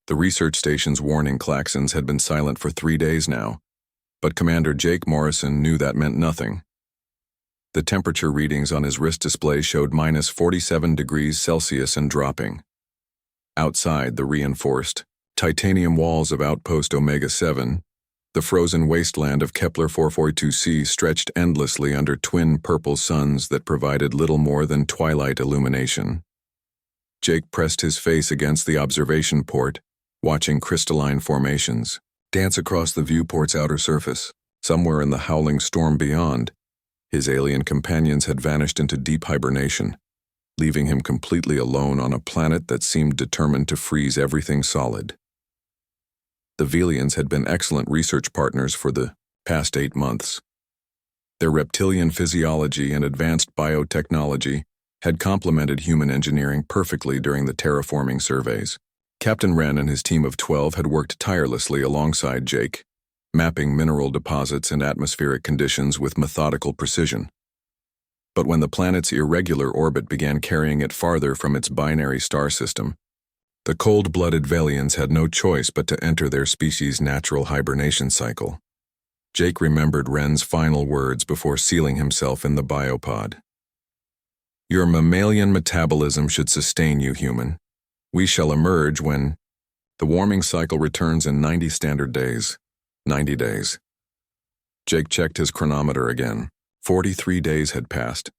The research station's warning klaxons had been silent for 3 days now, but Commander Jake Morrison knew that meant nothing. The temperature readings on his wrist display showed minus 47 degrees Celsius and dropping. Outside the reinforced, titanium walls of Outpost Omega-7, the frozen wasteland of Kepler 442c stretched endlessly under twin purple suns that provided little more than twilight illumination. Jake pressed his face against the observation port, watching crystalline formations dance across the viewport's outer surface. Somewhere in the howling storm beyond, his alien companions had vanished into deep hibernation, leaving him completely alone on a planet that seemed determined to freeze everything solid. The Velians had been excellent research partners for the past 8 months. Their reptilian physiology and advanced biotechnology had complemented human engineering perfectly during the terraforming surveys. Captain Wren and his team of 12 had worked tirelessly alongside Jake, mapping mineral deposits and atmospheric conditions with methodical precision. But when the planet's irregular orbit began carrying it farther from its binary star system, the cold-blooded Velians had no choice but to enter their species' natural hibernation cycle. Jake remembered Wren's final words before sealing himself in the biopod. "Your mammalian metabolism should sustain you, human. We shall emerge when the warming cycle returns in 90 standard days. 90 days. Jake checked his chronometer again. 43 days had passed,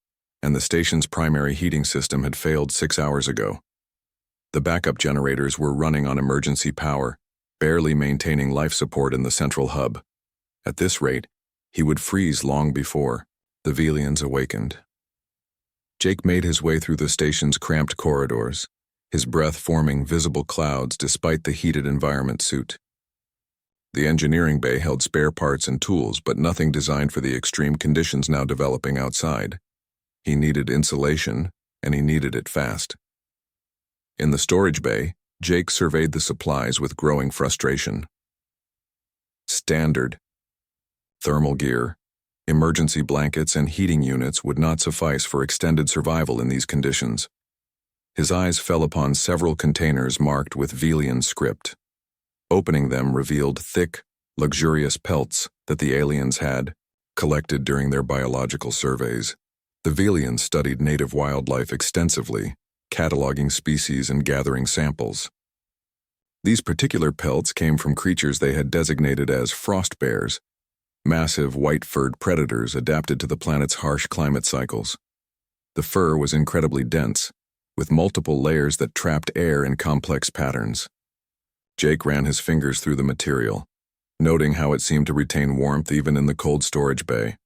and the station's primary heating system had failed 6 hours ago. The backup generators were running on emergency power, barely maintaining life support in the central hub. At this rate, he would freeze long before the Velians awakened. Jake made his way through the station's cramped corridors, his breath forming visible clouds despite the heated environment suit. The engineering bay held spare parts and tools, but nothing designed for the extreme conditions now developing outside. He needed insulation, and he needed it fast. In the storage bay, Jake surveyed the supplies with growing frustration. Standard thermal gear, emergency blankets, and heating units would not suffice for extended survival in these conditions. His eyes fell upon several containers marked with Velian script. Opening them revealed thick, luxurious pelts that the aliens had collected during their biological surveys. The Velians studied native wildlife extensively, cataloging species and gathering samples. These particular pelts came from creatures they had designated as frost bears, massive white-furred predators adapted to the planet's harsh climate cycles. The fur was incredibly dense, with multiple layers that trapped air in complex patterns. Jake ran his fingers through the material, noting how it seemed to retain warmth even in the cold storage bay.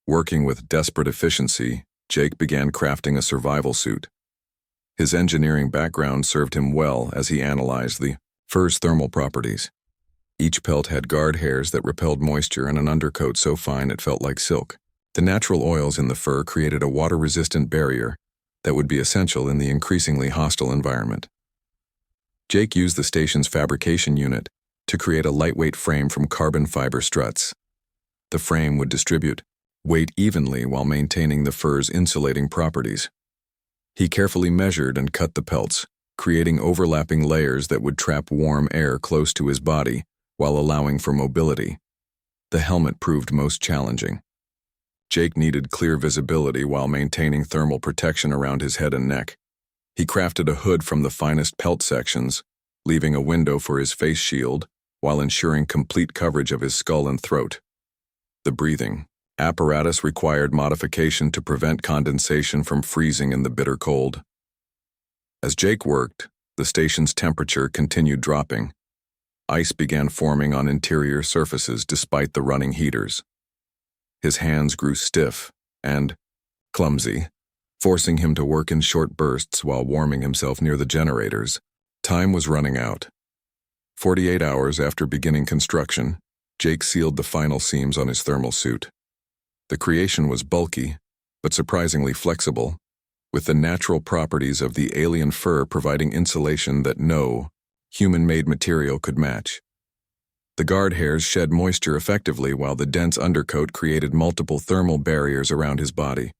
Working with desperate efficiency, Jake began crafting a survival suit. His engineering background served him well as he analyzed the fur's thermal properties. Each pelt had guard hairs that repelled moisture and an undercoat so fine it felt like silk. The natural oils in the fur created a water-resistant barrier that would be essential in the increasingly hostile environment. Jake used the station's fabrication unit to create a lightweight frame from carbon fiber struts. The frame would distribute weight evenly while maintaining the fur's insulating properties. He carefully measured and cut the pelts, creating overlapping layers that would trap warm air close to his body while allowing for mobility. The helmet proved most challenging. Jake needed clear visibility while maintaining thermal protection around his head and neck. He crafted a hood from the finest pelt sections, leaving a window for his face shield while ensuring complete coverage of his skull and throat. The breathing apparatus required modification to prevent condensation from freezing in the bitter cold. As Jake worked, the station's temperature continued dropping. Ice began forming on interior surfaces despite the running heaters. His hands grew stiff and clumsy, forcing him to work in short bursts while warming himself near the generators. Time was running out. 48 hours after beginning construction, Jake sealed the final seams on his thermal suit. The creation was bulky, but surprisingly flexible, with the natural properties of the alien fur providing insulation that no human-made material could match. The guard hairs shed moisture effectively while the dense undercoat created multiple thermal barriers around his body.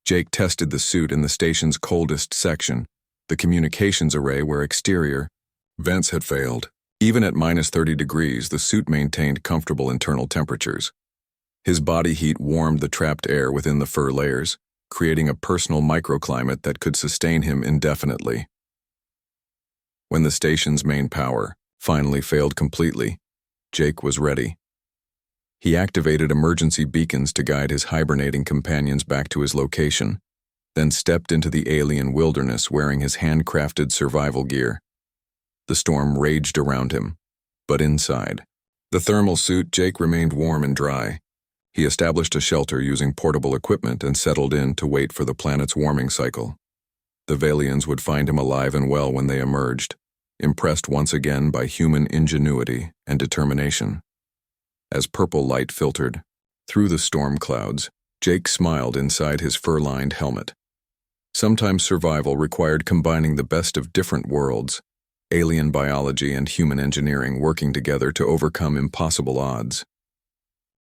Jake tested the suit in the station's coldest section, the communications array where exterior, Vents had failed. Even at -30 degrees, the suit maintained comfortable internal temperatures. His body heat warmed the trapped air within the fur layers, creating a personal microclimate that could sustain him indefinitely. When the station's main power finally failed completely, Jake was ready. He activated emergency beacons to guide his hibernating companions back to his location, then stepped into the alien wilderness wearing his handcrafted survival gear. The storm raged around him, but inside the thermal suit, Jake remained warm and dry. He established a shelter using portable equipment and settled in to wait for the planet's warming cycle. The Valians would find him alive and well when they emerged, impressed once again by human ingenuity and determination. As purple light filtered through the storm clouds, Jake smiled inside his fur-lined helmet. Sometimes survival required combining the best of different worlds, alien biology and human engineering working together to overcome impossible odds.